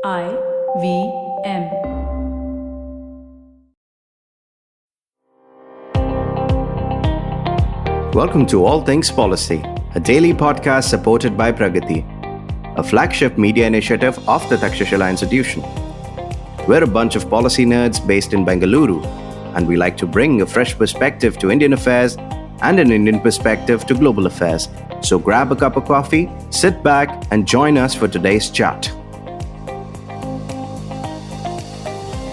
IVM. Welcome to All Things Policy, a daily podcast supported by Pragati, a flagship media initiative of the Takshashila Institution. We're a bunch of policy nerds based in Bengaluru, and we like to bring a fresh perspective to Indian affairs and an Indian perspective to global affairs. So grab a cup of coffee, sit back, and join us for today's chat.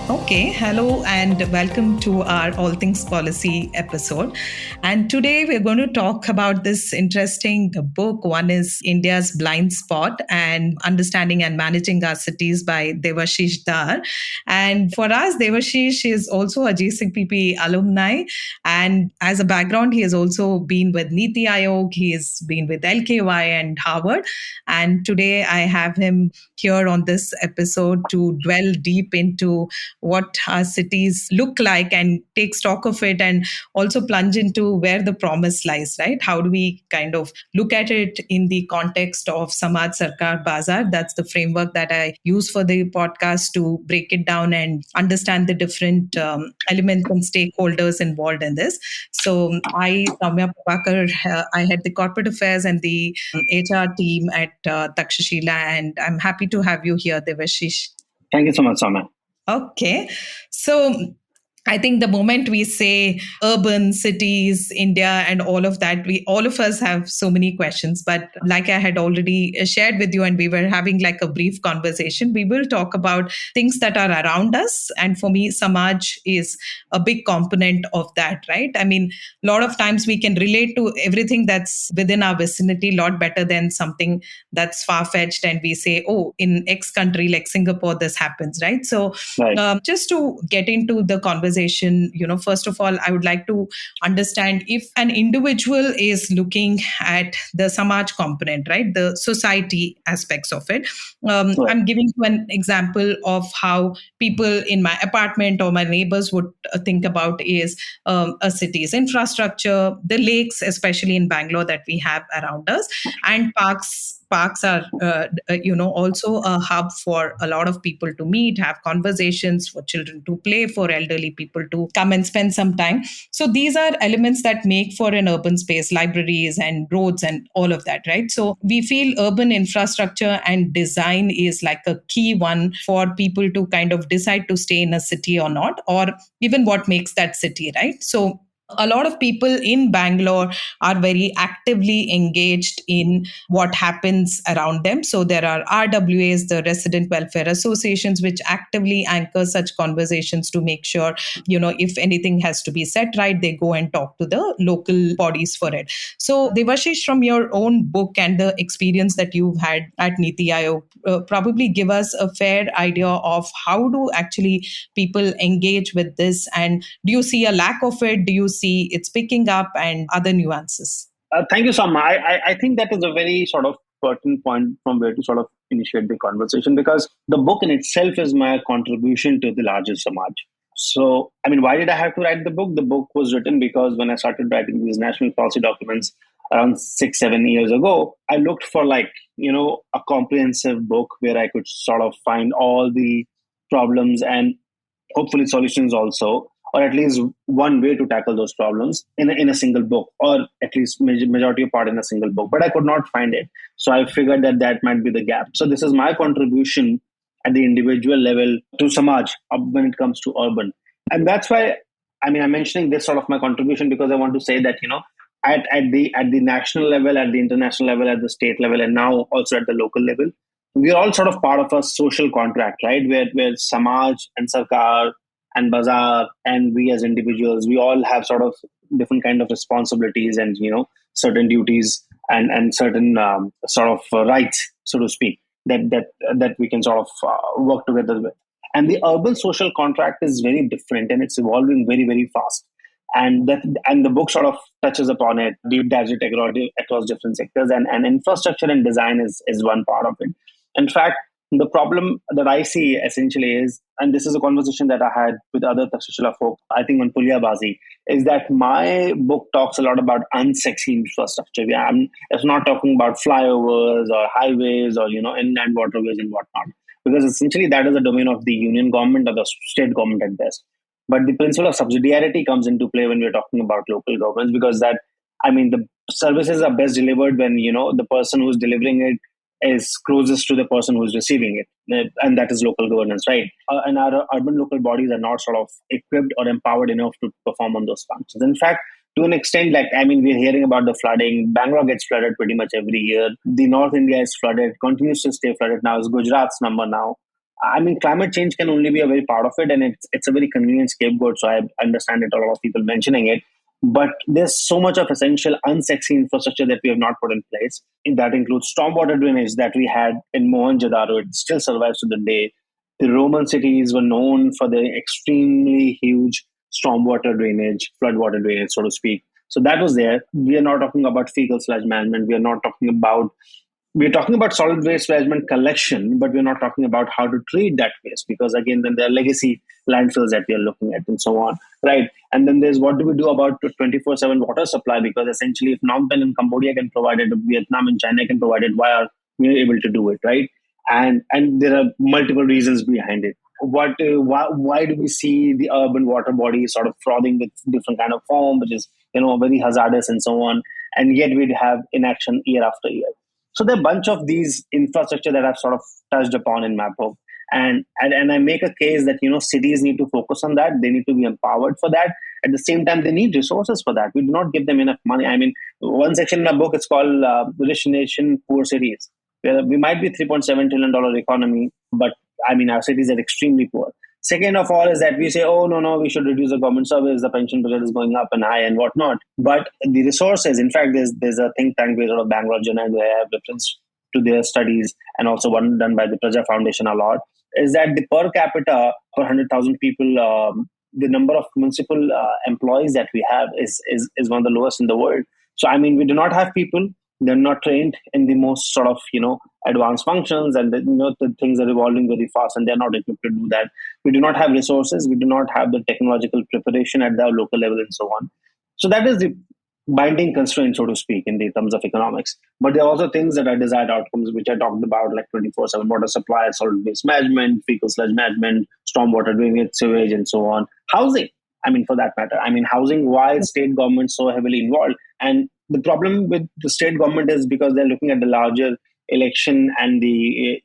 Okay, hello and welcome to our All Things Policy episode. And today we're going to talk about this interesting book. One is India's Blind Spot and Understanding and Managing Our Cities by Devashish Dhar. And for us, Devashish is also a JCPP alumni. And as a background, he has also been with Niti Aayog, he has been with LKY and Harvard. And today I have him here on this episode to dwell deep into what our cities look like and take stock of it, and also plunge into where the promise lies, right? How do we kind of look at it in the context of Samaj Sarkar Bazaar? That's the framework that I use for the podcast to break it down and understand the different elements and stakeholders involved in this. So I, Sowmya Nandan, I head the corporate affairs and the HR team at Takshashila, and I'm happy to have you here, Devashish. Thank you so much, Sowmya. Okay. So I think the moment we say urban cities, India, and all of that, all of us have so many questions. But like I had already shared with you, and we were having like a brief conversation, we will talk about things that are around us. And for me, Samaj is a big component of that, right? I mean, a lot of times we can relate to everything that's within our vicinity a lot better than something that's far-fetched. And we say, oh, in X country like Singapore, this happens, right? So Right. just to get into the conversation, first of all, I would like to understand if an individual is looking at the Samaj component, right, the society aspects of it. Right. I'm giving you an example of how people in my apartment or my neighbors would think about is a city's infrastructure, the lakes, especially in Bangalore that we have around us, and parks. Parks are, also a hub for a lot of people to meet, have conversations, for children to play, for elderly people to come and spend some time. So these are elements that make for an urban space, libraries and roads and all of that, right? So we feel urban infrastructure and design is like a key one for people to kind of decide to stay in a city or not, or even what makes that city, right? So a lot of people in Bangalore are very actively engaged in what happens around them. So there are RWAs, the Resident Welfare Associations, which actively anchor such conversations to make sure, if anything has to be set right, they go and talk to the local bodies for it. So Devashish, from your own book and the experience that you've had at Niti Aayog, probably give us a fair idea of how do actually people engage with this, and do you see a lack of it? Do you see it's picking up, and other nuances? Thank you, Sowmya. I think that is a very sort of pertinent point from where to sort of initiate the conversation, because the book in itself is my contribution to the larger Samaj. So, I mean, why did I have to write the book? The book was written because when I started writing these national policy documents around 6-7 years ago, I looked for a comprehensive book where I could sort of find all the problems and hopefully solutions also, or at least one way to tackle those problems in a single book, or at least majority of part in a single book. But I could not find it. So I figured that might be the gap. So this is my contribution at the individual level to Samaj when it comes to urban. And that's why, I'm mentioning this sort of my contribution because I want to say that, at the national level, at the international level, at the state level, and now also at the local level, we are all sort of part of a social contract, right? Where Samaj and Sarkar and Bazaar and we as individuals, we all have sort of different kind of responsibilities and, certain duties and certain sort of rights, so to speak, that we can sort of work together with. And the urban social contract is very different and it's evolving very, very fast. And the book sort of touches upon it, deep dives it across different sectors, and infrastructure and design is one part of it. In fact, the problem that I see essentially is, and this is a conversation that I had with other Takshashila folk, I think on Pulyabazi, is that my book talks a lot about unsexy infrastructure. It's not talking about flyovers or highways or, inland waterways and whatnot. because essentially that is the domain of the union government or the state government at best. But the principle of subsidiarity comes into play when we're talking about local governments, because that, I mean, the services are best delivered when, the person who's delivering it is closest to the person who's receiving it. And that is local governance, right? And our urban local bodies are not sort of equipped or empowered enough to perform on those functions. In fact, to an extent, like, I mean, we're hearing about the flooding. Bangalore gets flooded pretty much every year. The North India is flooded, continues to stay flooded now. It's Gujarat's number now. I mean, climate change can only be a very part of it, and it's a very convenient scapegoat. So I understand it. A lot of people mentioning it, but there's so much of essential, unsexy infrastructure that we have not put in place. That includes stormwater drainage that we had in Mohenjo-daro. It still survives to the day. The Roman cities were known for their extremely huge stormwater drainage, floodwater drainage, so to speak. So that was there. We are not talking about fecal sludge management. We're talking about solid waste management collection, but we're not talking about how to treat that waste, because again, then there are legacy landfills that we are looking at and so on, right? And then there's what do we do about 24/7 water supply? Because essentially, if Phnom Penh and Cambodia can provide it, if Vietnam and China can provide it, why are we able to do it, right? And there are multiple reasons behind it. Why do we see the urban water bodies sort of frothing with different kind of foam, which is very hazardous and so on, and yet we'd have inaction year after year. So there are a bunch of these infrastructure that I've sort of touched upon in my book. And I make a case that, cities need to focus on that. They need to be empowered for that. At the same time, they need resources for that. We do not give them enough money. I mean, one section in my book, it's called Rich Nation, Poor Cities. We might be $3.7 trillion economy, but I mean, our cities are extremely poor. Second of all is that we say, oh, no, we should reduce the government service, the pension budget is going up and high and whatnot. But the resources, in fact, there's a think tank based out of Bangalore, Chennai, where I have reference to their studies, and also one done by the Praja Foundation a lot, is that the per capita per 100,000 people, the number of municipal employees that we have is one of the lowest in the world. So, I mean, we do not have people. They're not trained in the most sort of, advanced functions, and the things are evolving very fast, and they're not equipped to do that. We do not have resources. We do not have the technological preparation at the local level and so on. So that is the binding constraint, so to speak, in the terms of economics. But there are also things that are desired outcomes, which I talked about, like 24/7 water supply, solid waste management, fecal sludge management, stormwater drainage, sewage, and so on. Housing, I mean, for that matter. I mean, housing, why is state government so heavily involved? And the problem with the state government is because they're looking at the larger election and the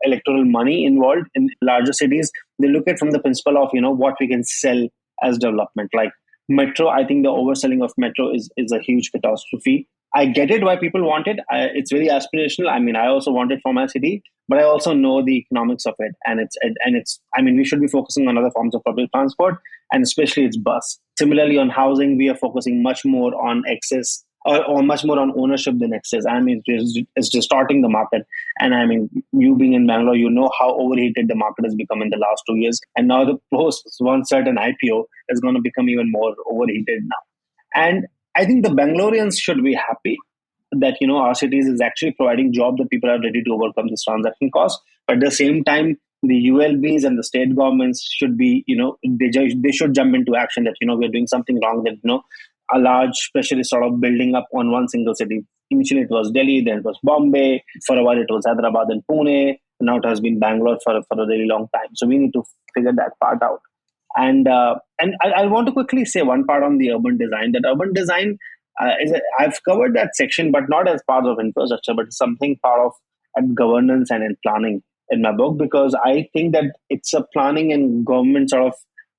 electoral money involved in larger cities. They look at from the principle of, what we can sell as development. Like metro, I think the overselling of metro is a huge catastrophe. I get it why people want it. It's very aspirational. I mean, I also want it for my city, but I also know the economics of it. And it's, I mean, we should be focusing on other forms of public transport, and especially its bus. Similarly, on housing, we are focusing much more on access, or much more on ownership than access. I mean, it's distorting the market. And I mean, you being in Bangalore, you know how overheated the market has become in the last 2 years. And now the post one certain IPO is going to become even more overheated now. And I think the Bangaloreans should be happy that, our cities is actually providing jobs that people are ready to overcome this transaction cost. But at the same time, the ULBs and the state governments should be, they should jump into action that, we're doing something wrong, that, a large pressure is sort of building up on one single city. Initially, it was Delhi, then it was Bombay. For a while, it was Hyderabad and Pune. And now it has been Bangalore for a really long time. So we need to figure that part out. And I want to quickly say one part on the urban design. That urban design I've covered that section, but not as part of infrastructure, but something part of governance and in planning in my book, because I think that it's a planning and government sort of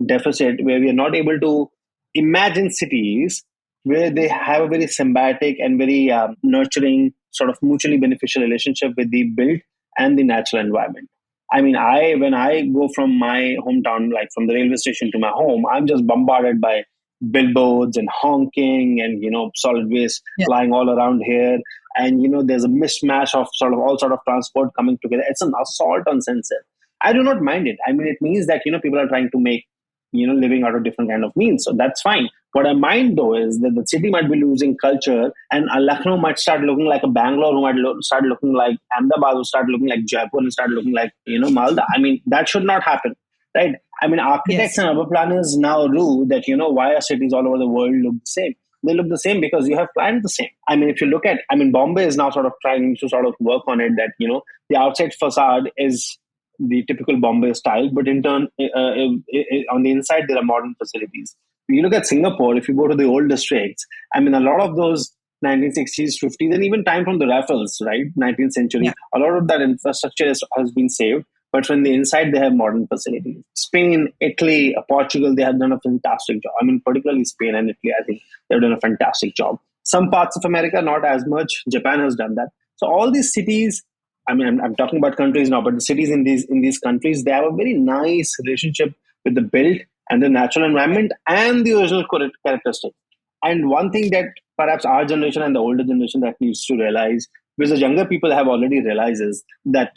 deficit where we are not able to imagine cities where they have a very symbiotic and very nurturing, sort of mutually beneficial relationship with the built and the natural environment. I mean, when I go from my hometown, like from the railway station to my home, I'm just bombarded by billboards and honking and, solid waste lying all around here. And, there's a mishmash of all sort of transport coming together. It's an assault on senses. I do not mind it. I mean, it means that, people are trying to make, living out of different kind of means. So that's fine. What I mind though is that the city might be losing culture, and Lucknow might start looking like a Bangalore, who might start looking like Ahmedabad, who start looking like Jaipur, and start looking like, Malda. I mean, that should not happen, right? I mean, architects and urban planners now rule that, why are cities all over the world look the same? They look the same because you have planned the same. I mean, if you look at, Bombay is now sort of trying to sort of work on it that, the outside facade is the typical Bombay style, but in turn, on the inside, there are modern facilities. You look at Singapore, if you go to the old districts, I mean, a lot of those 1960s, 50s, and even time from the Raffles, right, 19th century, Yeah. a lot of that infrastructure has been saved. But from the inside, they have modern facilities. Spain, Italy, Portugal, they have done a fantastic job. I mean, particularly Spain and Italy, I think they've done a fantastic job. Some parts of America, not as much. Japan has done that. So all these cities, I mean, I'm talking about countries now, but the cities in these countries, they have a very nice relationship with the built and the natural environment and the original characteristics. And one thing that perhaps our generation and the older generation that needs to realize, because the younger people have already realized, is that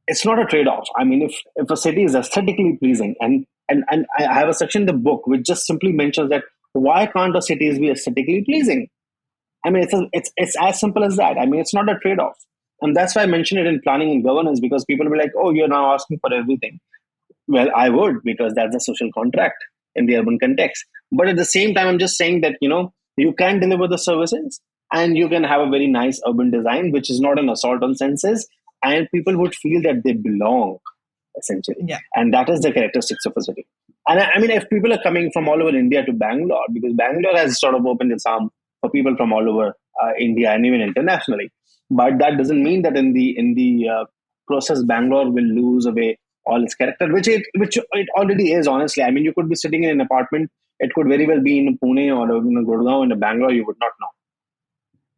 it's not a trade-off. I mean, if a city is aesthetically pleasing, and I have a section in the book which just simply mentions that why can't a cities be aesthetically pleasing? I mean, it's as simple as that. I mean, it's not a trade-off. And that's why I mention it in planning and governance, because people will be like, oh, you're now asking for everything. Well, I would, because that's a social contract in the urban context. But at the same time, I'm just saying that, you can deliver the services and you can have a very nice urban design, which is not an assault on senses. And people would feel that they belong, essentially. Yeah. And that is the characteristics of a city. And I mean, if people are coming from all over India to Bangalore, because Bangalore has sort of opened its arm for people from all over India and even internationally. But that doesn't mean that in the process, Bangalore will lose away all its character, which it already is. Honestly, I mean, you could be sitting in an apartment. It could very well be in Pune or in Gurgaon, in Bangalore. You would not know.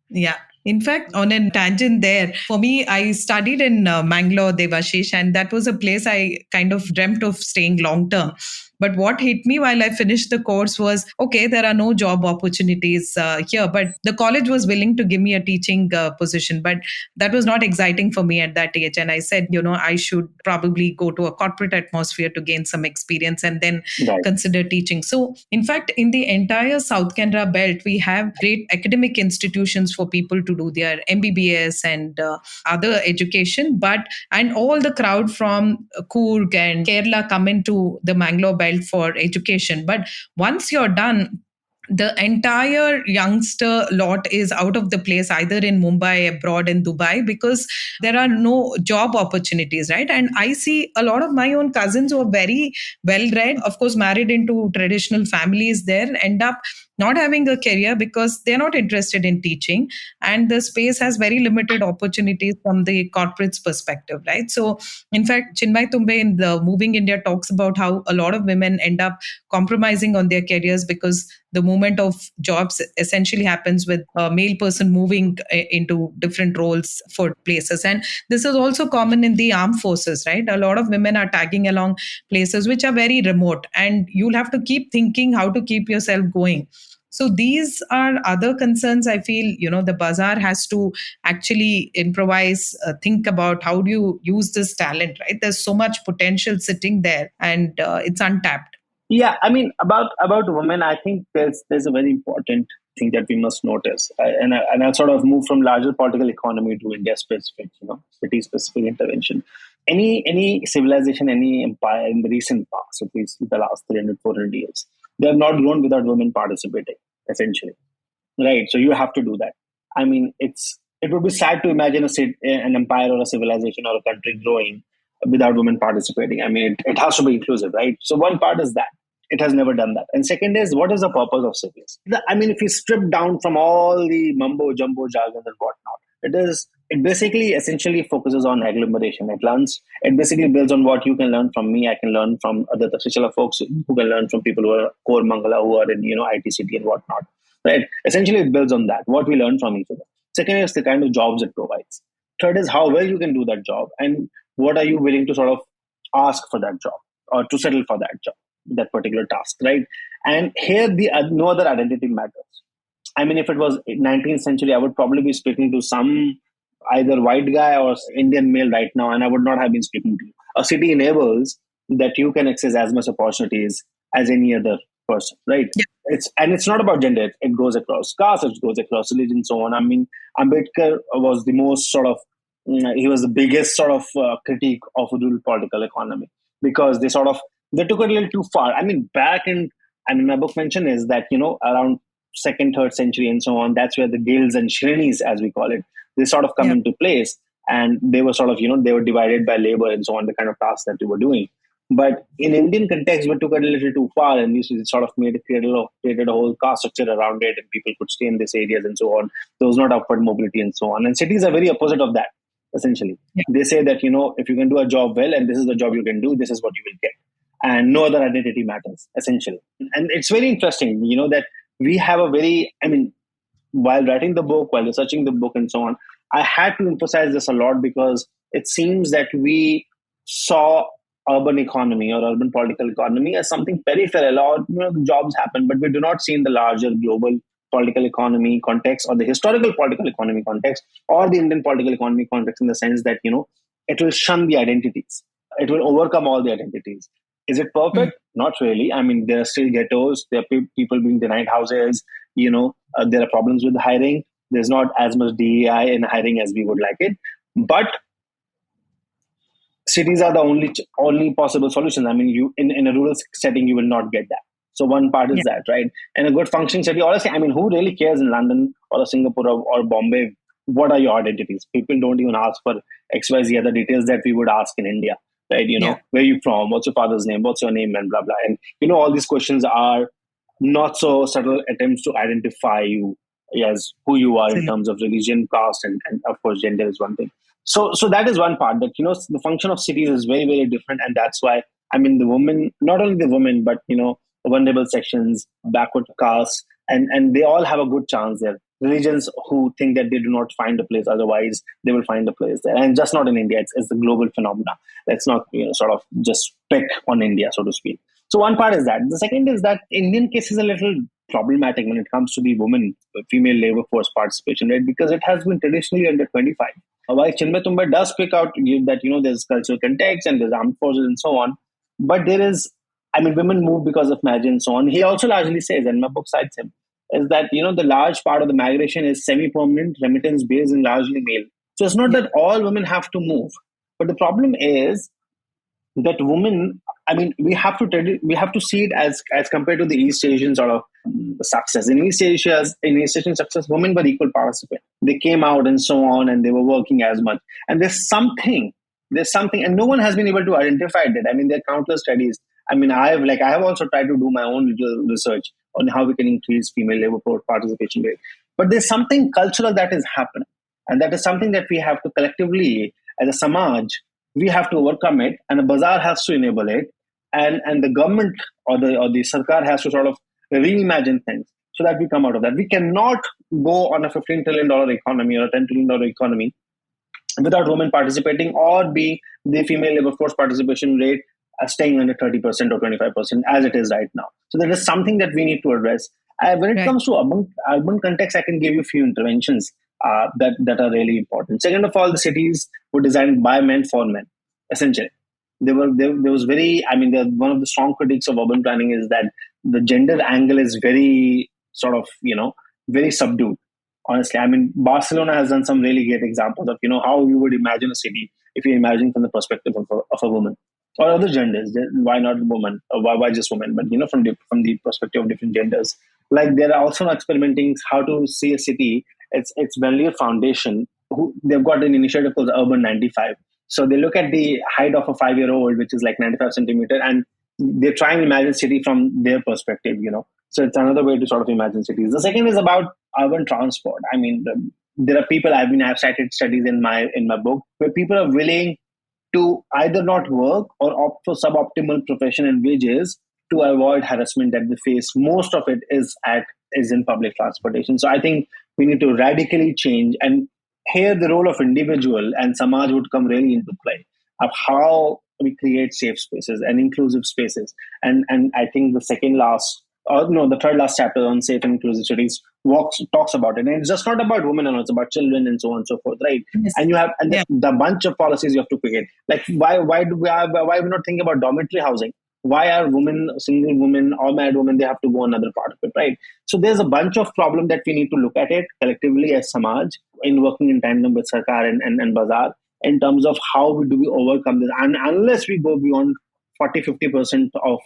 Yeah. In fact, on a tangent there, for me, I studied in Mangalore, Devashish, and that was a place I kind of dreamt of staying long term. But what hit me while I finished the course was, okay, there are no job opportunities here, but the college was willing to give me a teaching position. But that was not exciting for me at that age. And I said, I should probably go to a corporate atmosphere to gain some experience and then consider teaching. So, in fact, in the entire South Canara belt, we have great academic institutions for people to do their MBBS and other education. And all the crowd from Coorg and Kerala come into the Mangalore belt for education. But once you're done, the entire youngster lot is out of the place, either in Mumbai, abroad, in Dubai, because there are no job opportunities, right? And I see a lot of my own cousins who are very well read, of course, married into traditional families there, end up not having a career because they're not interested in teaching. And the space has very limited opportunities from the corporate's perspective, right? So, in fact, Chinmay Tumbe in the Moving India talks about how a lot of women end up compromising on their careers because the movement of jobs essentially happens with a male person moving into different roles for places. And this is also common in the armed forces, right? A lot of women are tagging along places which are very remote, and you'll have to keep thinking how to keep yourself going. So these are other concerns. I feel, the bazaar has to actually improvise, think about how do you use this talent, right? There's so much potential sitting there, and it's untapped. Yeah, I mean, about women, I think there's a very important thing that we must notice, and I'll sort of move from larger political economy to India specific, city specific intervention. Any civilization, any empire in the recent past, at least the last 300, 400 years, they have not grown without women participating, essentially, right? So you have to do that. I mean, it would be sad to imagine an empire or a civilization or a country growing without women participating. I mean, it has to be inclusive, right? So one part is that it has never done that. And second is, what is the purpose of cities? I mean, if you strip down from all the mumbo jumbo jargon and whatnot, it basically essentially focuses on agglomeration. It basically builds on what you can learn from me. I can learn from other Takshashila folks who can learn from people who are core Mangala, who are in, ITCT and whatnot. Right? Essentially, it builds on that, what we learn from each other. Second is the kind of jobs it provides. Third is how well you can do that job, and what are you willing to sort of ask for that job or to settle for that job, that particular task, right? And here, no other identity matters. I mean, if it was 19th century, I would probably be speaking to some either white guy or Indian male right now, and I would not have been speaking to you. A city enables that you can access as much opportunities as any other person, right? Yeah. It's not about gender. It goes across caste, it goes across religion, so on. I mean, Ambedkar was the most sort of, he was the biggest sort of critique of rural political economy, because they took it a little too far. I mean, my book mention is that, around 2nd, 3rd century and so on, that's where the guilds and shrenis, as we call it, they sort of come into place. and they were sort of, they were divided by labor and so on, the kind of tasks that they were doing. But in Indian context, we took it a little too far, and we sort of created a whole caste structure around it, and people could stay in these areas and so on. There was not upward mobility and so on. And cities are very opposite of that, essentially. Yeah. They say that, if you can do a job well, and this is the job you can do, this is what you will get. And no other identity matters, essentially. And it's very interesting, that we have a very, while writing the book, while researching the book and so on, I had to emphasize this a lot, because it seems that we saw urban economy or urban political economy as something peripheral, or the jobs happen, but we do not see in the larger global political economy context, or the historical political economy context, or the Indian political economy context, in the sense that it will shun the identities, it will overcome all the identities. Is it perfect? Not really. There are still ghettos, there are people being denied houses, there are problems with hiring, there's not as much DEI in hiring as we would like it, but cities are the only possible solutions. You in a rural setting, you will not get that. So one part is that, right? And a good functioning city, honestly, who really cares in London or Singapore or Bombay? What are your identities? People don't even ask for XYZ other details that we would ask in India, right? Where are you from? What's your father's name? What's your name? And blah, blah. And, all these questions are not so subtle attempts to identify you as who you are in terms of religion, caste, and of course, gender is one thing. So that is one part, that, the function of cities is very, very different. And that's why, the women, not only the women, but, vulnerable sections, backward castes, and they all have a good chance there. Religions who think that they do not find a place otherwise, they will find a place there. And just not in India, it's the global phenomena. Let's not, sort of just pick on India, so to speak. So one part is that. The second is that Indian case is a little problematic when it comes to the female labor force participation rate, because it has been traditionally under 25. While Chinmay Tumbe does pick out that, there's cultural context and there's armed forces and so on, but there is, women move because of marriage and so on. He also largely says, and my book cites him, is that, the large part of the migration is semi-permanent, remittance-based, and largely male. So it's not that all women have to move. But the problem is that women, we have to see it as compared to the East Asian sort of success. In East Asian success, women were equal participants. They came out and so on, and they were working as much. And there's something, and no one has been able to identify that. There are countless studies. I have also tried to do my own little research on how we can increase female labor force participation rate. But there's something cultural that is happening. And that is something that we have to collectively, as a Samaj, we have to overcome it, and the bazaar has to enable it, and the government or the sarkar has to sort of reimagine things so that we come out of that. We cannot go on a $15 trillion economy or a $10 trillion economy without women participating, or be the female labor force participation rate staying under 30% or 25% as it is right now. So that is something that we need to address. When it comes to urban context, I can give you a few interventions that are really important. Second of all, the cities were designed by men for men, essentially. There was very, one of the strong critiques of urban planning is that the gender angle is very sort of, very subdued. Honestly, Barcelona has done some really great examples of, how you would imagine a city if you imagine from the perspective of a woman. Or other genders, why not woman? Or why just women? But from the perspective of different genders, like they're also experimenting how to see a city. It's Benlier Foundation. They've got an initiative called Urban 95. So they look at the height of a 5-year-old, which is like 95 centimeter, and they try and imagine city from their perspective. So it's another way to sort of imagine cities. The second is about urban transport. There are people I've cited studies in my book where people are willing to either not work or opt for suboptimal profession and wages to avoid harassment that they face. Most of it is in public transportation. So I think we need to radically change. And here the role of individual and Samaj would come really into play, of how we create safe spaces and inclusive spaces. And I think the third last chapter on safe and inclusive cities talks about it. And it's just not about women, and it's about children and so on and so forth, right? Yes. And you have the bunch of policies you have to create. Like why we not think about dormitory housing? Why are single women or married women, they have to go another part of it, right? So there's a bunch of problems that we need to look at it collectively as Samaj, in working in tandem with Sarkar and Bazaar, in terms of how do we overcome this. And unless we go beyond 40-50% of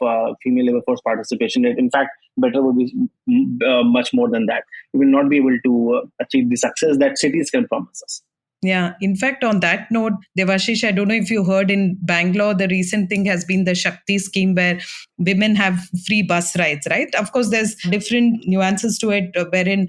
female labor force participation rate, in fact, better would be much more than that. We will not be able to achieve the success that cities can promise us. Yeah. In fact, on that note, Devashish, I don't know if you heard in Bangalore, the recent thing has been the Shakti scheme where women have free bus rides, right? Of course, there's different nuances to it wherein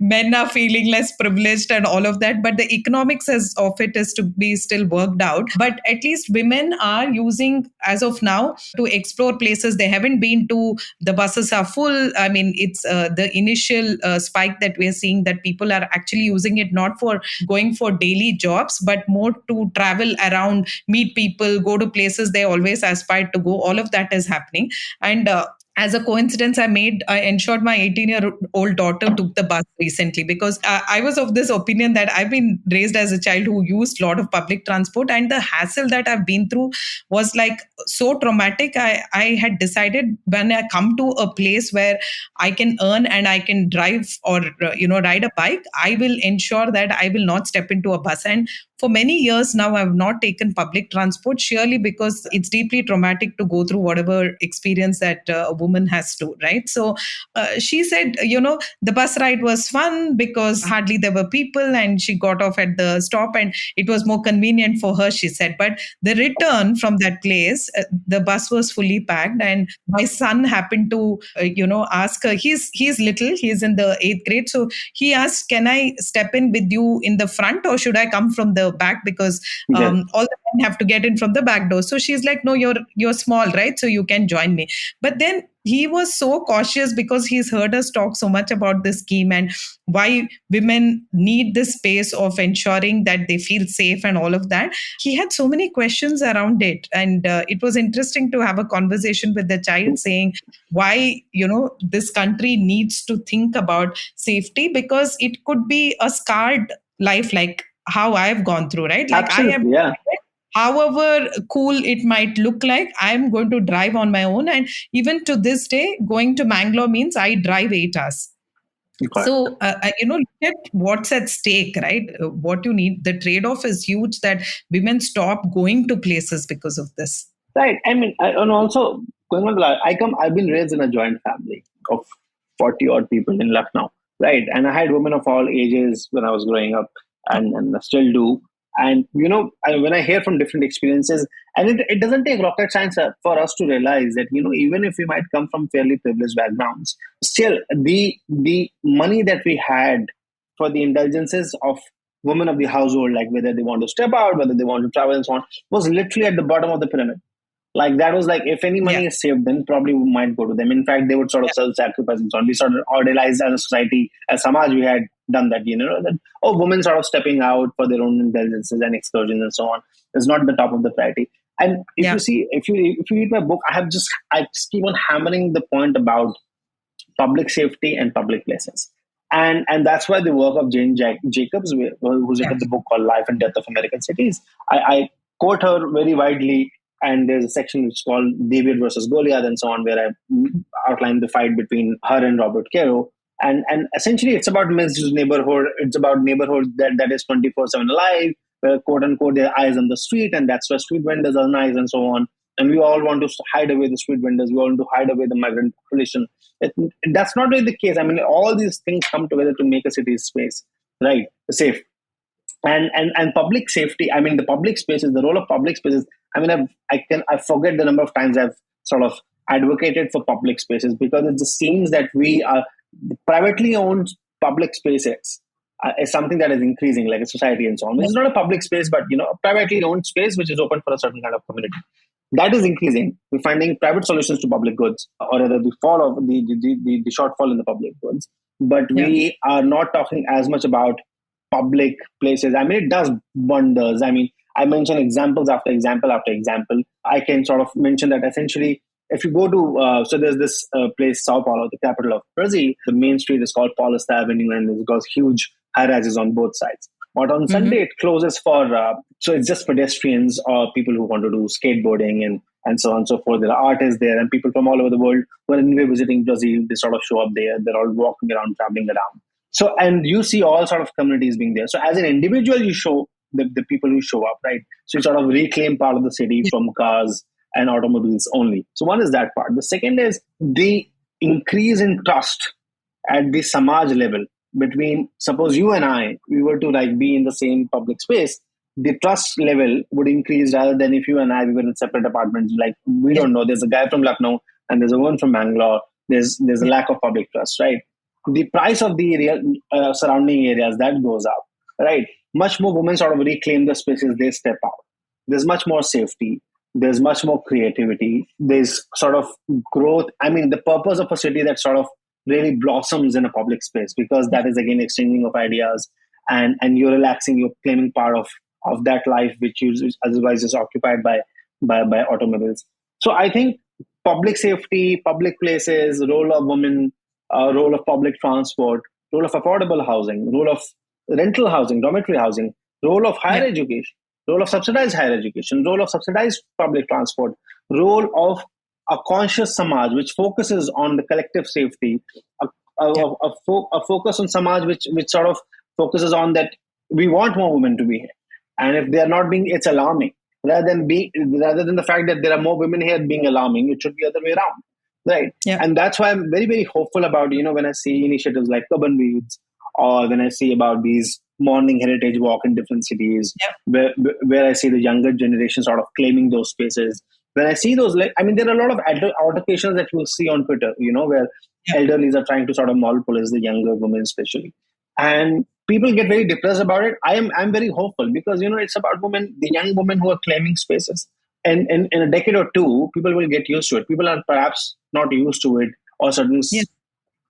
men are feeling less privileged and all of that. But the economics of it is to be still worked out. But at least women are using, as of now, to explore places they haven't been to. The buses are full. I mean, it's the initial spike that we're seeing that people are actually using it not for going for daily jobs, but more to travel around, meet people, go to places they always aspired to go. All of that is happening. And as a coincidence, I ensured my 18-year-old daughter took the bus recently because I was of this opinion that I've been raised as a child who used a lot of public transport, and the hassle that I've been through was like so traumatic. I had decided when I come to a place where I can earn and I can drive or ride a bike, I will ensure that I will not step into a bus. And for many years now, I've not taken public transport, surely because it's deeply traumatic to go through whatever experience that a woman has to, right? So she said, the bus ride was fun because hardly there were people, and she got off at the stop and it was more convenient for her, she said. But the return from that place, the bus was fully packed, and my son happened to, ask her. He's little, he's in the 8th grade, so he asked, "Can I step in with you in the front, or should I come from the back? Because all the men have to get in from the back door." So she's like, "No, you're small, right? So you can join me." But then he was so cautious because he's heard us talk so much about this scheme and why women need this space of ensuring that they feel safe and all of that. He had so many questions around it, and it was interesting to have a conversation with the child saying why this country needs to think about safety, because it could be a scarred life like how I've gone through, right? Like I have, Absolutely, yeah. however cool it might look like, I'm going to drive on my own. And even to this day, going to Mangalore means I drive 8 hours. Correct. So, look at what's at stake, right? What you need. The trade off is huge that women stop going to places because of this. Right. I mean, and also going on, I've been raised in a joint family of 40 odd people in Lucknow, right? And I had women of all ages when I was growing up, and I still do. And when I hear from different experiences, and it doesn't take rocket science for us to realize that even if we might come from fairly privileged backgrounds, still the money that we had for the indulgences of women of the household, like whether they want to step out, whether they want to travel, and so on, was literally at the bottom of the pyramid. Like that was like, if any money is saved, then probably we might go to them. In fact, they would sort of self-sacrifice and so on. We sort of idealized as a society, as Samaj, we had done that, that, women sort of stepping out for their own indulgences and excursions and so on is not the top of the priority. And if you see, if you read my book, I just keep on hammering the point about public safety and public places. And that's why the work of Jane Jacobs, who's written the book called Life and Death of American Cities, I quote her very widely. And there's a section which is called David versus Goliath and so on, where I outline the fight between her and Robert Caro. And essentially, it's about men's neighborhood. It's about neighborhood that is 24/7 alive, where quote unquote there are eyes on the street, and that's where street vendors are nice and so on. And we all want to hide away the street vendors. We all want to hide away the migrant population. That's not really the case. I mean, all these things come together to make a city space, right? Safe. And public safety. I mean, the public spaces, the role of public spaces. I mean, I forget the number of times I've sort of advocated for public spaces, because it just seems that we are privately owned public spaces is something that is increasing, like a society and so on. It's not a public space, but a privately owned space which is open for a certain kind of community. That is increasing. We're finding private solutions to public goods, or rather the fall of the shortfall in the public goods. But we are not talking as much about public places. I mean, it does wonders. I mean, I mentioned examples after example after example. I can sort of mention that essentially, if you go to, so there's this place, Sao Paulo, the capital of Brazil. The main street is called Paulista Avenue, and there's got huge high-rises on both sides. But on Sunday, it closes for, so it's just pedestrians or people who want to do skateboarding and so on and so forth. There are artists there, and people from all over the world who are anyway visiting Brazil, they sort of show up there. They're all walking around, traveling around. So, and you see all sort of communities being there. So as an individual, you show the people who show up, right? So you sort of reclaim part of the city from cars and automobiles only. So one is that part. The second is the increase in trust at the Samaj level between, suppose you and I, we were to like be in the same public space, the trust level would increase rather than if you and I we were in separate apartments. Like we don't know. There's a guy from Lucknow and there's a one from Bangalore. There's a lack of public trust, right? The price of the area, surrounding areas that goes up, right? Much more women sort of reclaim the spaces they step out. There's much more safety. There's much more creativity. There's sort of growth. I mean, the purpose of a city that sort of really blossoms in a public space, because that is again exchanging of ideas, and you're relaxing, you're claiming part of that life which otherwise is occupied by automobiles. So I think public safety, public places, role of women, role of public transport, role of affordable housing, role of rental housing, dormitory housing, role of higher education, role of subsidized higher education, role of subsidized public transport, role of a conscious Samaj which focuses on the collective safety, a focus on Samaj which sort of focuses on that we want more women to be here. And if they are not being, it's alarming. Rather than the fact that there are more women here being alarming, it should be the other way around. Right. Yeah. And that's why I'm very, very hopeful about, when I see initiatives like Urban Reads, or when I see about these morning heritage walk in different cities, where I see the younger generation sort of claiming those spaces. When I see those, there are a lot of altercations that you'll see on Twitter, where elderlies are trying to sort of moral police the younger women especially. And people get very depressed about it. I'm very hopeful because, it's about women, the young women who are claiming spaces. And in a decade or two, people will get used to it. People are perhaps not used to it, or certain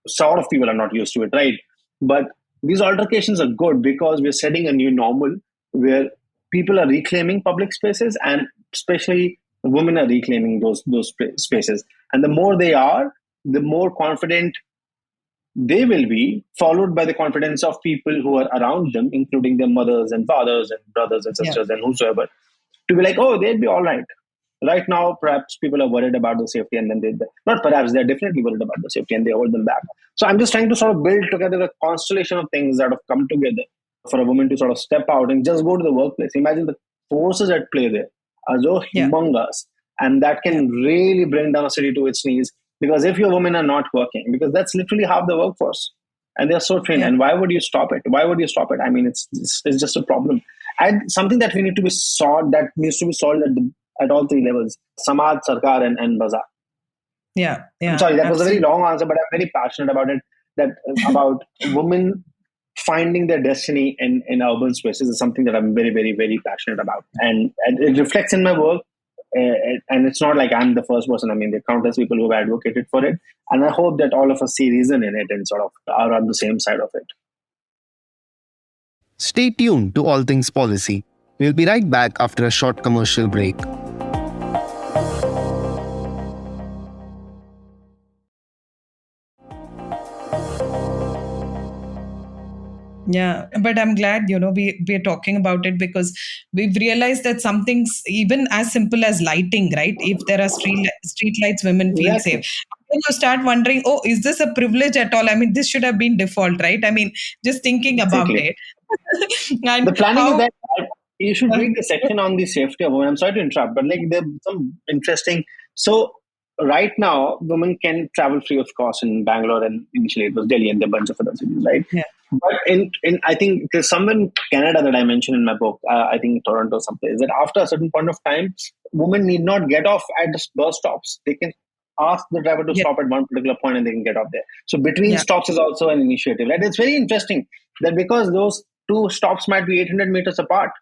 sort of people are not used to it, right? But these altercations are good because we're setting a new normal where people are reclaiming public spaces, and especially women are reclaiming those spaces. And the more they are, the more confident they will be, followed by the confidence of people who are around them, including their mothers and fathers and brothers and sisters and whosoever, to be like, oh, they'll be all right. Right now, perhaps people are worried about the safety, and then they're definitely worried about the safety and they hold them back. So I'm just trying to sort of build together a constellation of things that have come together for a woman to sort of step out and just go to the workplace. Imagine the forces at play there are so humongous, and that can really bring down a city to its knees. Because if your women are not working, because that's literally half the workforce, and they're so trained, and why would you stop it? I mean, it's just a problem, and something that needs to be solved at all three levels: Samaj, Sarkar, and Bazaar. I'm sorry, that was a very long answer, but I'm very passionate about it. About women finding their destiny in urban spaces is something that I'm very, very, very passionate about, and it reflects in my work. And it's not like I'm the first person. There are countless people who have advocated for it. And I hope that all of us see reason in it and sort of are on the same side of it. Stay tuned to All Things Policy. We'll be right back after a short commercial break. Yeah, but I'm glad, we're talking about it because we've realized that something's even as simple as lighting, right? If there are street lights, women feel safe. Then you start wondering, oh, is this a privilege at all? this should have been default, right? Just thinking about it. And the planning is that you should read the section on the safety of women. I'm sorry to interrupt, but there's some interesting. So right now, women can travel free of cost in Bangalore, and initially it was Delhi and a bunch of other cities, right? Yeah. But in I think there's somewhere in Canada that I mentioned in my book, I think Toronto someplace, that after a certain point of time, women need not get off at the bus stops. They can ask the driver to stop at one particular point and they can get off there. So between stops is also an initiative. Right? It's very interesting that because those two stops might be 800 meters apart,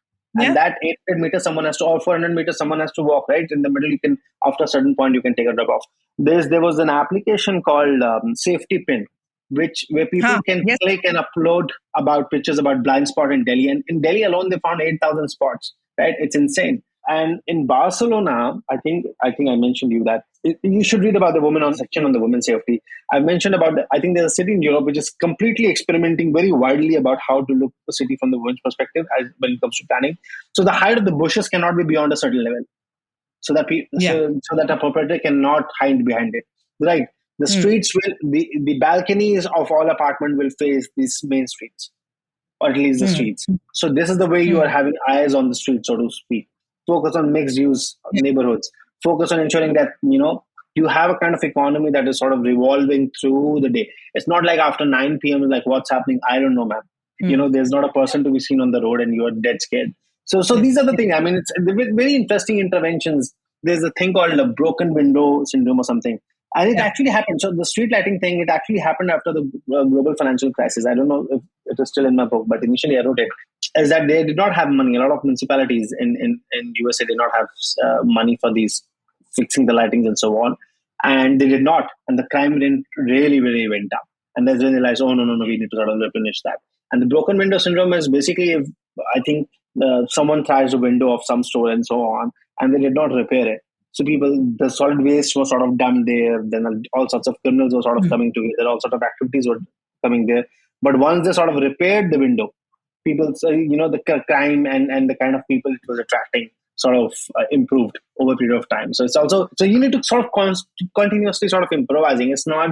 and that 800 meters someone has to, or 400 meters someone has to walk, right? In the middle, you can, after a certain point, you can take a drop off. There was an application called Safety Pin, where people can click and upload about pictures about blind spot in Delhi. And in Delhi alone, they found 8,000 spots, right? It's insane. And in Barcelona, I think I mentioned you that you should read about the women on section on the women's safety. I've mentioned about I think there's a city in Europe which is completely experimenting very widely about how to look the city from the women's perspective when it comes to planning. So the height of the bushes cannot be beyond a certain level, so that so that a perpetrator cannot hide behind it. Right. The streets will the balconies of all apartments will face these main streets, or at least the streets. So this is the way you are having eyes on the street, so to speak. Focus on mixed use neighborhoods. Focus on ensuring that you have a kind of economy that is sort of revolving through the day. It's not like after 9 p.m. like what's happening, I don't know, ma'am. There's not a person to be seen on the road and you're dead scared. So these are the things. I mean, it's very interesting interventions. There's a thing called a broken window syndrome or something. And it actually happened. So the street lighting thing, it actually happened after the global financial crisis. I don't know if it is still in my book, but initially I wrote it. Is that they did not have money. A lot of municipalities in USA did not have money for these fixing the lightings and so on. And they did not. And the crime rate really, really went up. And that's when they realized, oh, no, we need to sort of replenish that. And the broken window syndrome is basically, if I think someone tries a window of some store and so on, and they did not repair it. So the solid waste was sort of dumped there. Then all sorts of criminals were sort of coming together. All sorts of activities were coming there. But once they sort of repaired the window, people, the crime and the kind of people it was attracting sort of improved over a period of time. So it's also, so you need to sort of continuously sort of improvising. It's not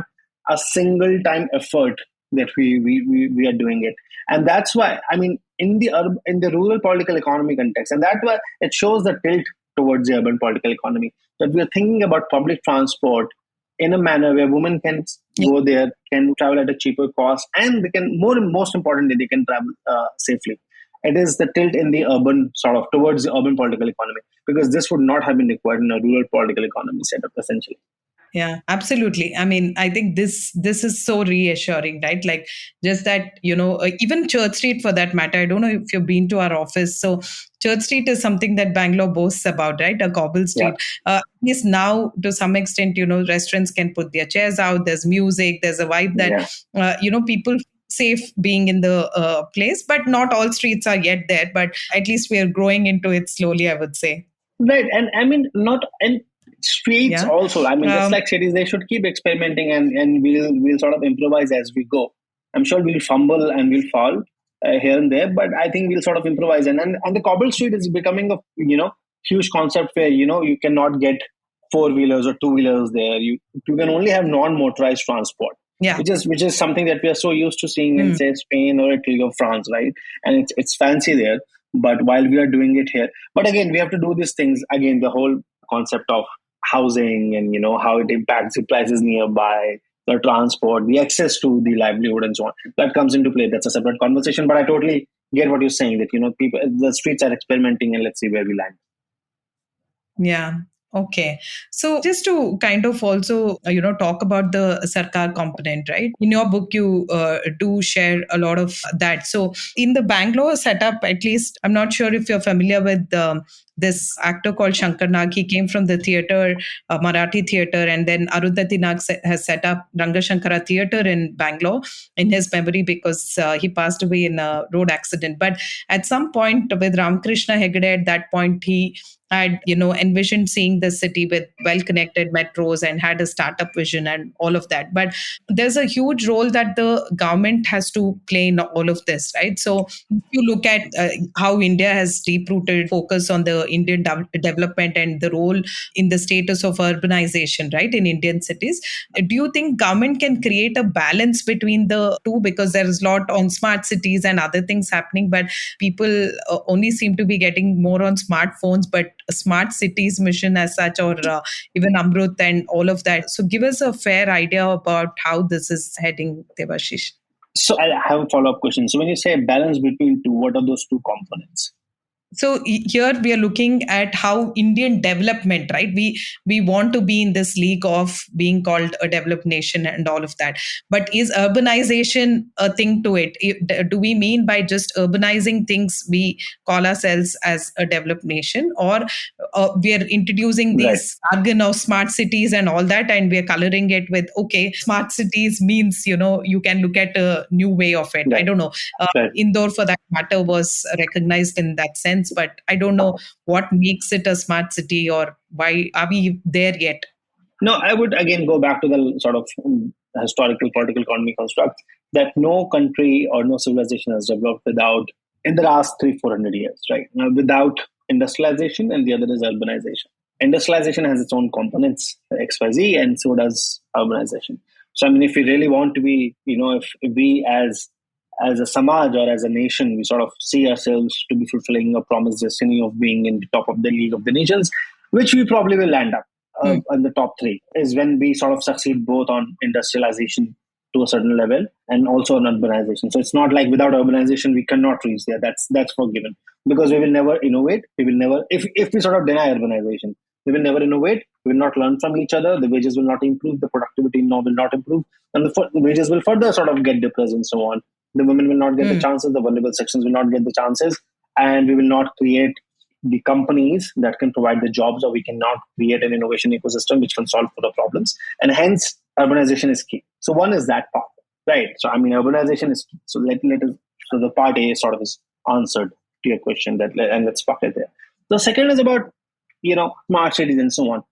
a single time effort that we are doing it. And that's why, I mean, in the rural political economy context, and that's why it shows the tilt towards the urban political economy, that we are thinking about public transport in a manner where women can go there, can travel at a cheaper cost, and they can, most importantly, they can travel safely. It is the tilt in the urban sort of towards the urban political economy, because this would not have been required in a rural political economy setup, essentially. Yeah, absolutely. I mean, I think this is so reassuring, right? Like just that, even Church Street for that matter, I don't know if you've been to our office. So Church Street is something that Bangalore boasts about, right? A cobble street. At least now, to some extent, restaurants can put their chairs out. There's music. There's a vibe that, people safe being in the place. But not all streets are yet there. But at least we are growing into it slowly, I would say. Right. And I mean, streets also, I mean, just like cities, they should keep experimenting and we'll sort of improvise as we go. I'm sure we'll fumble and we'll fall here and there, but I think we'll sort of improvise. And the cobble street is becoming a huge concept where you cannot get 4-wheelers or 2-wheelers there. You can only have non-motorized transport. Yeah. Which is something that we are so used to seeing in say Spain or Italy or France, right? And it's fancy there. But while we are doing it here, but again, we have to do these things again. The whole concept of housing and how it impacts the prices nearby, the transport, the access to the livelihood and so on, that comes into play. That's a separate conversation, but I totally get what you're saying, that people, the streets are experimenting, and let's see where we land. Yeah. Okay. So just to kind of also, talk about the Sarkar component, right? In your book, you do share a lot of that. So in the Bangalore setup, at least, I'm not sure if you're familiar with this actor called Shankar Nag. He came from the theatre, Marathi theatre, and then Arundhati Nag has set up Rangashankara Theatre in Bangalore in his memory, because he passed away in a road accident. But at some point with Ramakrishna Hegde, at that point, he had envisioned seeing the city with well-connected metros and had a startup vision and all of that. But there's a huge role that the government has to play in all of this, right? So if you look at how India has deep-rooted focus on the Indian development and the role in the status of urbanization, right, in Indian cities, do you think government can create a balance between the two? Because there is a lot on smart cities and other things happening, but people only seem to be getting more on smartphones, but smart cities mission as such, or even Amrut and all of that. So give us a fair idea about how this is heading, Devashish. So I have a follow-up question. So when you say balance between two, what are those two components? So here we are looking at how Indian development, right? We want to be in this league of being called a developed nation and all of that. But is urbanization a thing to it? Do we mean by just urbanizing things, we call ourselves as a developed nation? Or we are introducing these jargon of smart cities and all that, and we are coloring it with, okay, smart cities means, you can look at a new way of it. I don't know. Indore, for that matter, was recognized in that sense. But I don't know what makes it a smart city, or why are we there yet? No, I would again go back to the sort of historical political economy construct that no country or no civilization has developed without, in the last 300-400 years, right? Now, without industrialization, and the other is urbanization. Industrialization has its own components, XYZ, and so does urbanization. So, I mean, if we really want to be, if we as a Samaj or as a nation, we sort of see ourselves to be fulfilling a promised destiny of being in the top of the league of the nations, which we probably will land up. in the top three is when we sort of succeed both on industrialization to a certain level and also on urbanization. So it's not like without urbanization we cannot reach there. That's forgiven, because we will never innovate. We will never, if we sort of deny urbanization, we will never innovate. We will not learn from each other. The wages will not improve. The productivity will not improve, and the wages will further sort of get depressed and so on. The women will not get the chances. The vulnerable sections will not get the chances, and we will not create the companies that can provide the jobs, or we cannot create an innovation ecosystem which can solve for the problems. And hence, urbanization is key. So one is that part, right? So I mean, urbanization is so so the part A sort of is answered to your question and let's park it there. The second is about smart cities and so on.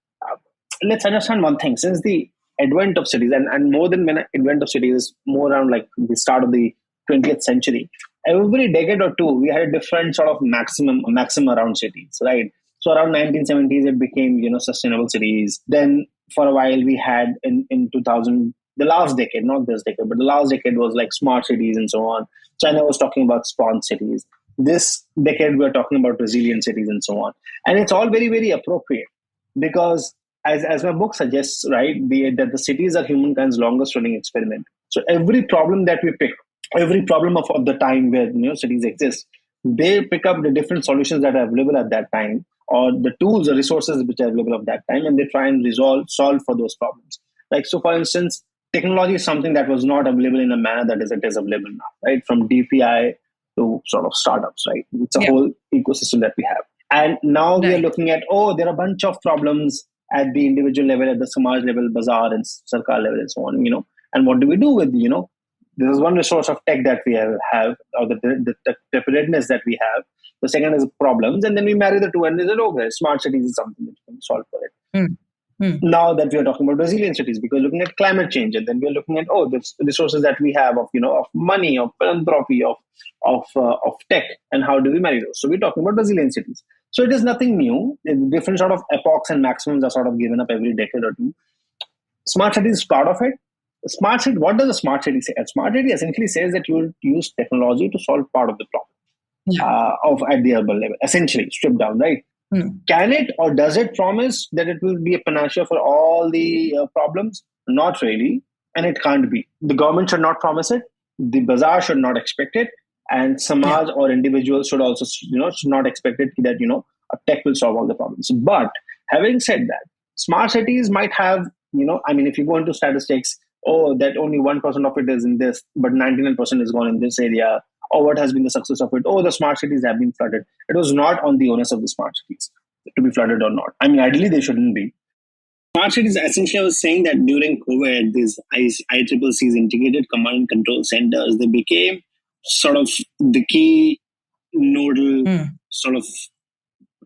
Let's understand one thing. Since the advent of cities, and more than when advent of cities is more around like the start of the 20th century, every decade or two we had a different sort of maximum around cities, right? So around 1970s it became sustainable cities. Then for a while we had in 2000, the last decade, not this decade, but the last decade was like smart cities and so on. China was talking about spawn cities. This decade we're talking about resilient cities and so on. And it's all very, very appropriate, because as my book suggests, right, that the cities are humankind's longest running experiment. So every problem that we pick, every problem of the time where cities exist, they pick up the different solutions that are available at that time, or the tools or resources which are available at that time, and they try and solve for those problems. Like, so for instance, technology is something that was not available in a manner that it is available now, right? From DPI to sort of startups, right? It's a whole ecosystem that we have. And now we are looking at, there are a bunch of problems at the individual level, at the Samaj level, Bazaar and Sarkar level and so on, And what do we do with, this is one resource of tech that we have, or the preparedness that we have. The second is problems. And then we marry the two and they said, okay, smart cities is something that can solve for it. Now that we are talking about resilient cities, because looking at climate change, and then we are looking at the resources that we have of of money, of philanthropy, of tech, and how do we marry those? So we're talking about resilient cities. So it is nothing new. Different sort of epochs and maximums are sort of given up every decade or two. Smart city is part of it. Smart city. What does a smart city say? A smart city essentially says that you will use technology to solve part of the problem at the urban level. Essentially, stripped down, right? Can it, or does it promise that it will be a panacea for all the problems? Not really, and it can't be. The government should not promise it. The bazaar should not expect it, and Samaj or individuals should also, should not expect it that a tech will solve all the problems. But having said that, smart cities might have, if you go into statistics, that only 1% of it is in this, but 99% is gone in this area. Or what has been the success of it? The smart cities have been flooded. It was not on the onus of the smart cities to be flooded or not. Ideally, they shouldn't be. Smart cities, essentially, I was saying that during COVID, these ICCC's integrated command and control centers, they became sort of the key nodal sort of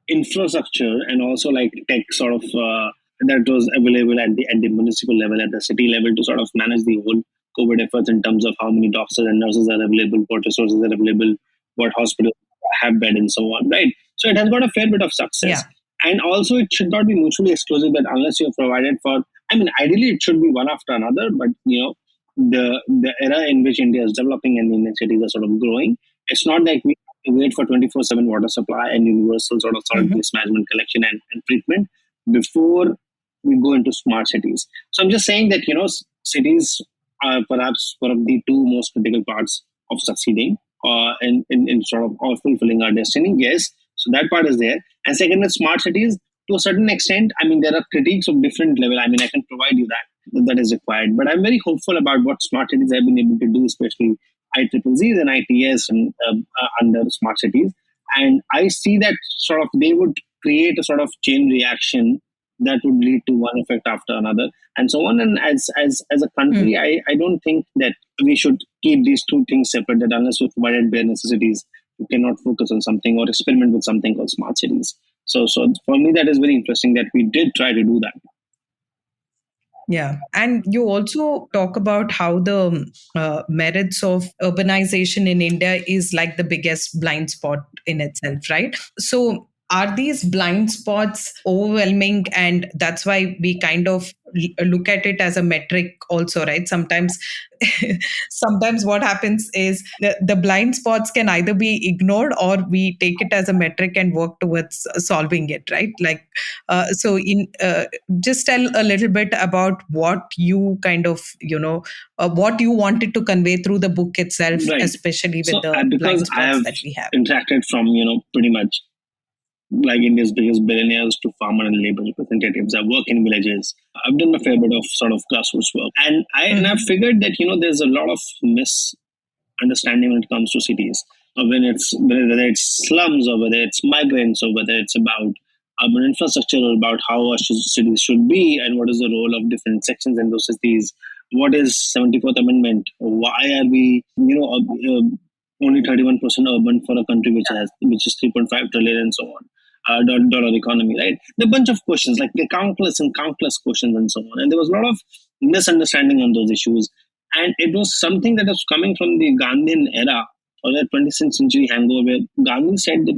infrastructure, and also like tech sort of that was available at the municipal level, at the city level, to sort of manage the whole COVID efforts in terms of how many doctors and nurses are available, what resources are available, what hospitals have bed, and so on, right? So it has got a fair bit of success. And also it should not be mutually exclusive, that unless you're provided for, ideally it should be one after another, but the era in which India is developing and the Indian cities are sort of growing, it's not like we wait for 24/7 water supply and universal sort of solid waste management, collection and treatment before we go into smart cities. So I'm just saying that, cities are perhaps one of the two most critical parts of succeeding in sort of fulfilling our destiny. Yes, so that part is there. And second is smart cities. To a certain extent, there are critiques of different level. I can provide you that is required. But I'm very hopeful about what smart cities have been able to do, especially ICCCs and ITS and under smart cities. And I see that sort of they would create a sort of chain reaction that would lead to one effect after another and so on. And as a country, I don't think that we should keep these two things separate, that unless we provided bare necessities, we cannot focus on something or experiment with something called smart cities. So for me, that is very interesting that we did try to do that. Yeah. And you also talk about how the merits of urbanization in India is like the biggest blind spot in itself, right? So are these blind spots overwhelming, and that's why we kind of look at it as a metric also, right? Sometimes sometimes what happens is the blind spots can either be ignored, or we take it as a metric and work towards solving it, right? Like so in just tell a little bit about what you kind of what you wanted to convey through the book itself, Right. especially with So the because blind I spots have that we have. interacted from, pretty much like India's biggest billionaires to farmer and labor representatives. I work in villages. I've done a fair bit of sort of grassroots work. And I've figured that, there's a lot of misunderstanding when it comes to cities. Whether it's slums, or whether it's migrants, or whether it's about urban infrastructure, or about how a city should be, and what is the role of different sections in those cities. What is 74th Amendment? Why are we, only 31% urban for a country which is 3.5 trillion and so on, dollar economy, right? There are a bunch of questions, like the countless and countless questions and so on. And there was a lot of misunderstanding on those issues. And it was something that was coming from the Gandhian era, or the 20th century hangover, where Gandhi said that,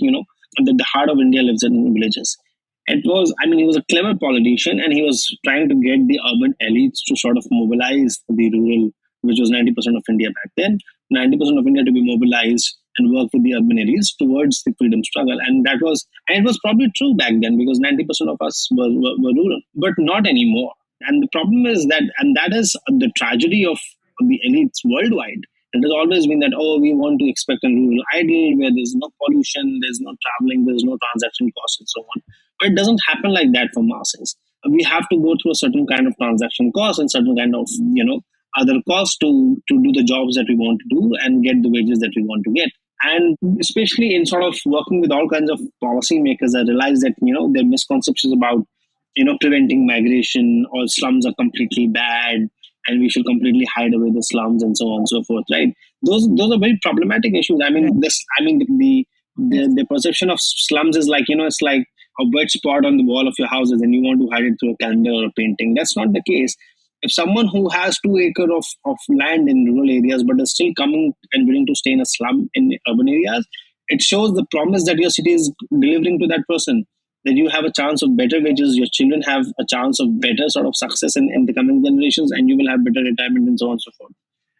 that the heart of India lives in villages. He was a clever politician, and he was trying to get the urban elites to sort of mobilize the rural, which was 90% of India back then, 90% of India to be mobilized and work with the urban elites towards the freedom struggle. And it was probably true back then, because 90% of us were rural, but not anymore. And the problem is that is the tragedy of the elites worldwide. It has always been that, we want to expect a rural ideal where there's no pollution, there's no traveling, there's no transaction costs and so on. But it doesn't happen like that for masses. We have to go through a certain kind of transaction cost and certain kind of, other costs to do the jobs that we want to do and get the wages that we want to get. And especially in sort of working with all kinds of policymakers, I realized that, there are misconceptions about, preventing migration, or slums are completely bad and we should completely hide away the slums and so on and so forth, right? Those are very problematic issues. The perception of slums is like, it's like a wet spot on the wall of your houses and you want to hide it through a calendar or a painting. That's not the case. If someone who has 2 acres of land in rural areas but is still coming and willing to stay in a slum in urban areas, it shows the promise that your city is delivering to that person, that you have a chance of better wages, your children have a chance of better sort of success in the coming generations, and you will have better retirement and so on and so forth.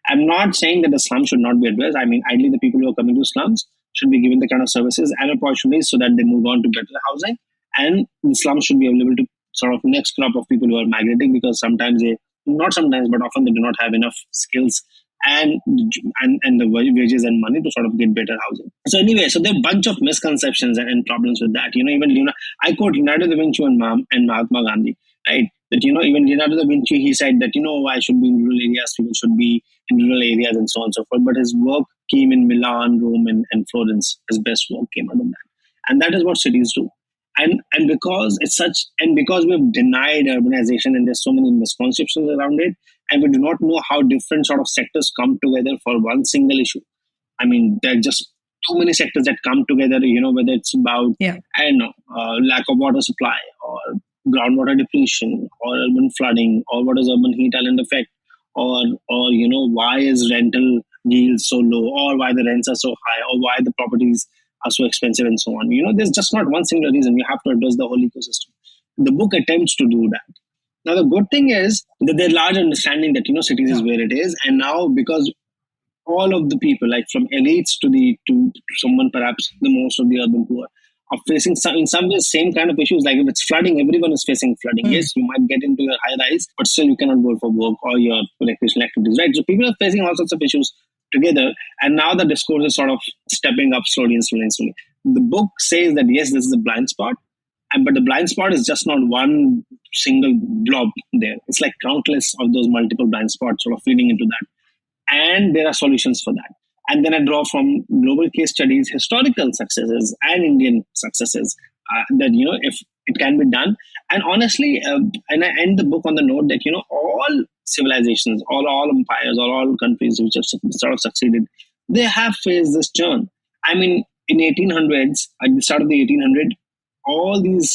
I'm not saying that the slum should not be addressed. Ideally, the people who are coming to slums should be given the kind of services and opportunities so that they move on to better housing, and the slums should be available to sort of next crop of people who are migrating, because but often they do not have enough skills and the wages and money to sort of get better housing. So anyway, so there are a bunch of misconceptions and problems with that. I quote Leonardo da Vinci and Mahatma Gandhi, right? That, even Leonardo da Vinci, he said that, I should be in rural areas, people should be in rural areas and so on and so forth. But his work came in Milan, Rome, and Florence. His best work came out of that. And that is what cities do. And because because we've denied urbanization and there's so many misconceptions around it, and we do not know how different sort of sectors come together for one single issue. There are just too many sectors that come together, whether it's about, lack of water supply, or groundwater depletion, or urban flooding, or what is urban heat island effect, or why is rental yields so low, or why the rents are so high, or why the properties are so expensive and so on. There's just not one single reason. You have to address the whole ecosystem. The book attempts to do that. Now, the good thing is that there's large understanding that, cities is where it is. And now, because all of the people, like from elites to someone perhaps the most of the urban poor, are facing in some ways same kind of issues. Like if it's flooding, everyone is facing flooding. Yes, you might get into your high rise, but still you cannot go for work or your recreational activities, right? So people are facing all sorts of issues together. And now the discourse is sort of stepping up slowly and slowly and slowly. The book says that, yes, this is a blind spot, but the blind spot is just not one single blob there. It's like countless of those multiple blind spots sort of feeding into that. And there are solutions for that. And then I draw from global case studies, historical successes and Indian successes that, if it can be done. And honestly, and I end the book on the note that, all civilizations, all empires, all countries which have sort of succeeded, they have faced this churn. In 1800s, at the start of the 1800s, all these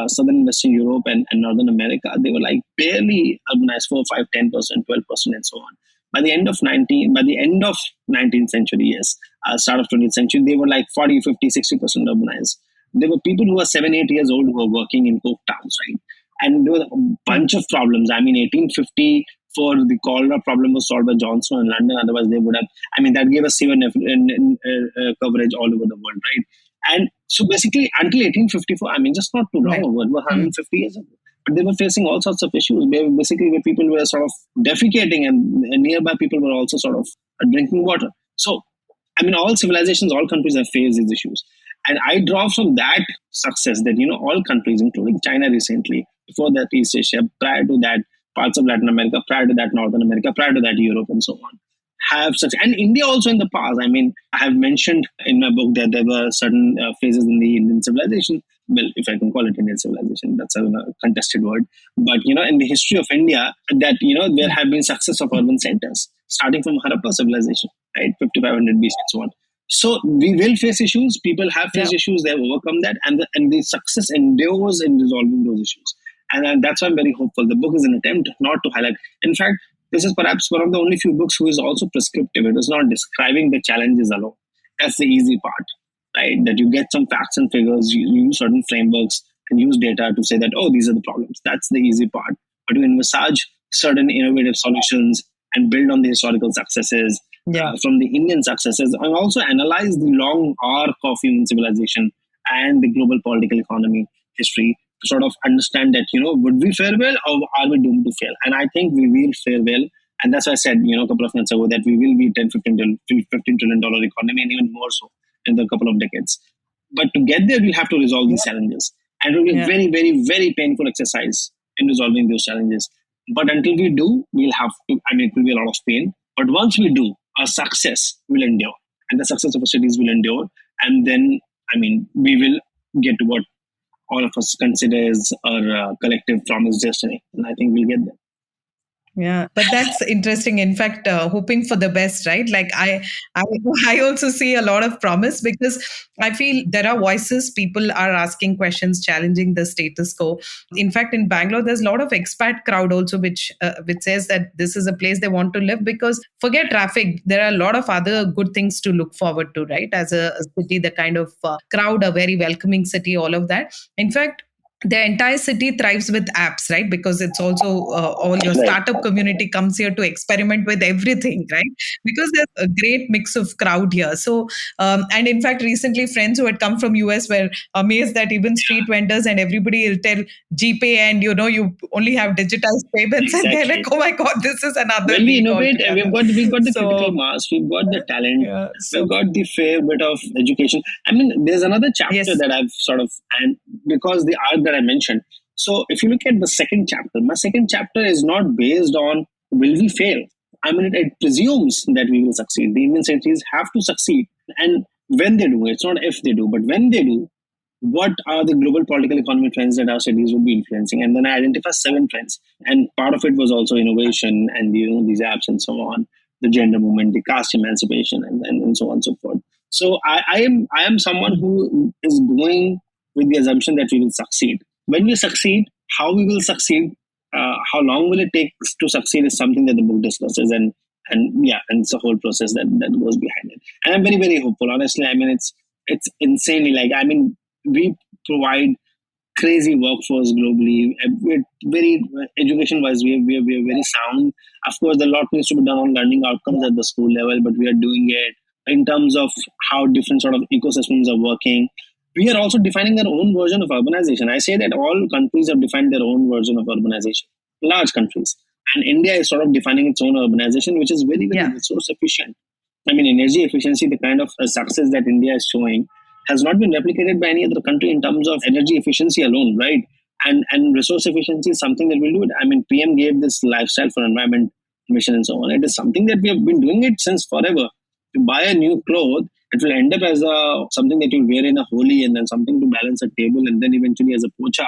southern Western Europe and Northern America, they were like barely urbanized, 4, 5, 10%, 12%, and so on. By the end of 19th century, yes, start of 20th century, they were like 40, 50, 60% urbanized. There were people who were 7, 8 years old who were working in coke towns, right? And there were a bunch of problems. I mean, 1854, the cholera problem was solved by Johnson in London. Otherwise, they would have. I mean, that gave us severe coverage all over the world, right? And so basically, until 1854, I mean, just not too long Right. ago, it was 150 years ago. But they were facing all sorts of issues. Basically, where people were sort of defecating, and nearby people were also sort of drinking water. So, I mean, all civilizations, all countries have faced these issues. And I draw from that success that, all countries, including China recently, before that East Asia, prior to that parts of Latin America, prior to that Northern America, prior to that Europe, and so on, have such. And India also in the past. I mean, I have mentioned in my book that there were certain phases in the Indian civilization. Well, if I can call it Indian civilization, that's a contested word. But, in the history of India, that, there have been success of urban centers, starting from Harappa civilization, right? 5500 BC and so on. So we will face issues. People have faced issues. They have overcome that. And the success endures in resolving those issues. And that's why I'm very hopeful. The book is an attempt not to highlight. In fact, this is perhaps one of the only few books who is also prescriptive. It is not describing the challenges alone. That's the easy part, right? That you get some facts and figures, you use certain frameworks and use data to say that, oh, these are the problems. That's the easy part. But to envisage certain innovative solutions and build on the historical successes from the Indian successes, and also analyze the long arc of human civilization and the global political economy history to sort of understand that, would we fare well or are we doomed to fail? And I think we will fare well. And that's why I said, a couple of minutes ago, that we will be $10, $15 trillion economy, and even more so in the couple of decades. But to get there, we'll have to resolve these challenges. And it will be a very, very, very painful exercise in resolving those challenges. But until we do, we'll have to, it will be a lot of pain. But once we do, our success will endure. And the success of our cities will endure. And then, we will get to what all of us consider as our collective promised destiny. And I think we'll get there. Yeah, but that's interesting. In fact, hoping for the best, right? Like I also see a lot of promise, because I feel there are voices. People are asking questions, challenging the status quo. In fact, in Bangalore, there's a lot of expat crowd also, which says that this is a place they want to live, because forget traffic, there are a lot of other good things to look forward to, right? As a city, the kind of crowd, a very welcoming city, all of that. In fact, the entire city thrives with apps, right? Because it's also all your startup community comes here to experiment with everything, right? Because there's a great mix of crowd here. So, and in fact, recently friends who had come from US were amazed that even street vendors and everybody will tell GPay, and you only have digitized payments, and they're like, oh my God, this is another. When we innovate, we've got the critical mass, we've got the talent, we've got the fair bit of education. There's another chapter that I've sort of, and because the arc that I mentioned. So if you look at the second chapter, my second chapter is not based on will we fail. It presumes that we will succeed. The Indian cities have to succeed. And when they do, it's not if they do, but when they do, what are the global political economy trends that our cities will be influencing? And then I identify 7 trends. And part of it was also innovation and these apps and so on, the gender movement, the caste emancipation, and so on and so forth. So I am someone who is going with the assumption that we will succeed. When we succeed, how we will succeed, how long will it take to succeed is something that the book discusses, and it's a whole process that goes behind it. And I'm very, very hopeful. Honestly, it's insanely we provide crazy workforce globally. We're very education-wise, we are very sound. Of course, a lot needs to be done on learning outcomes at the school level, but we are doing it in terms of how different sort of ecosystems are working. We are also defining our own version of urbanization. I say that all countries have defined their own version of urbanization, large countries. And India is sort of defining its own urbanization, which is very, very resource efficient. Energy efficiency, the kind of success that India is showing, has not been replicated by any other country in terms of energy efficiency alone, right? And resource efficiency is something that we'll do it. PM gave this lifestyle for environment mission and so on. It is something that we have been doing it since forever. To buy a new cloth, it will end up as something that you wear in a Holi, and then something to balance a table, and then eventually as a pocha,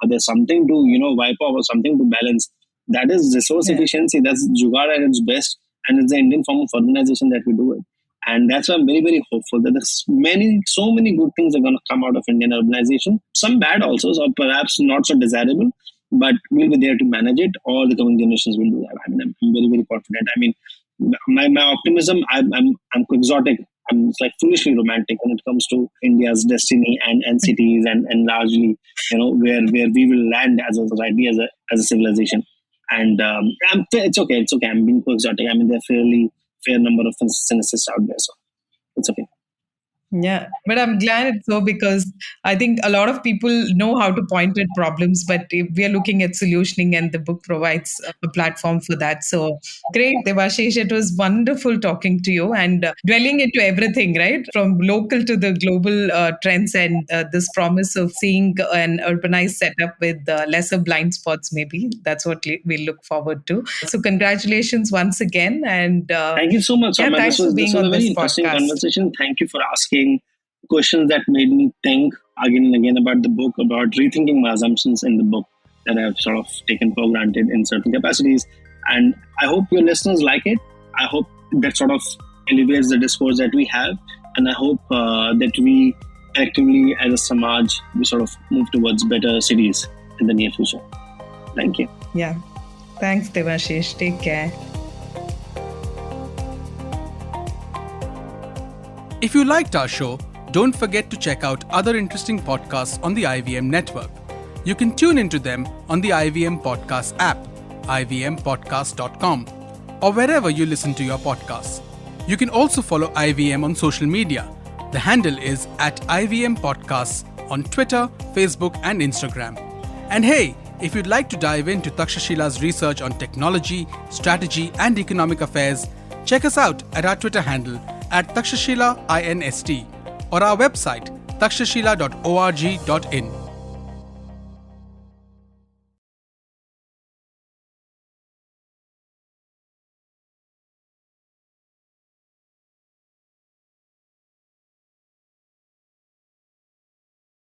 or there's something to wipe off, or something to balance. That is resource efficiency. That's jugaad at its best, and it's the Indian form of urbanization that we do it. And that's why I'm very, very hopeful that there's so many good things are going to come out of Indian urbanization. Some bad also, or perhaps not so desirable, but we'll be there to manage it. All the coming generations will do that. I'm very, very confident. My optimism, I'm quixotic I'm like foolishly romantic when it comes to India's destiny and cities and largely, where we will land as a society, as a civilization. And it's okay. I'm being quixotic. I mean, there are fairly fair number of synthesists out there, so it's okay. Yeah, but I'm glad it's so, because I think a lot of people know how to point at problems, but if we are looking at solutioning, and the book provides a platform for that. So great, Devashish. It was wonderful talking to you and dwelling into everything, right? From local to the global trends, and this promise of seeing an urbanized setup with lesser blind spots, maybe. That's what we look forward to. So congratulations once again. And thank you so much, Sowmya. Thanks for being on a very this interesting podcast. Conversation. Thank you for asking questions that made me think again and again about the book, about rethinking my assumptions in the book that I've sort of taken for granted in certain capacities. And I hope your listeners like it. I hope that sort of elevates the discourse that we have. And I hope that we collectively as a Samaj, we sort of move towards better cities in the near future. Thank you. Yeah. Thanks, Devashish. Take care. If you liked our show, don't forget to check out other interesting podcasts on the IVM network. You can tune into them on the IVM Podcast app, ivmpodcast.com, or wherever you listen to your podcasts. You can also follow IVM on social media. The handle is @IVM Podcasts on Twitter, Facebook, and Instagram. And hey, if you'd like to dive into Takshashila's research on technology, strategy, and economic affairs, check us out at our Twitter handle @TakshashilaINST or our website takshashila.org.in.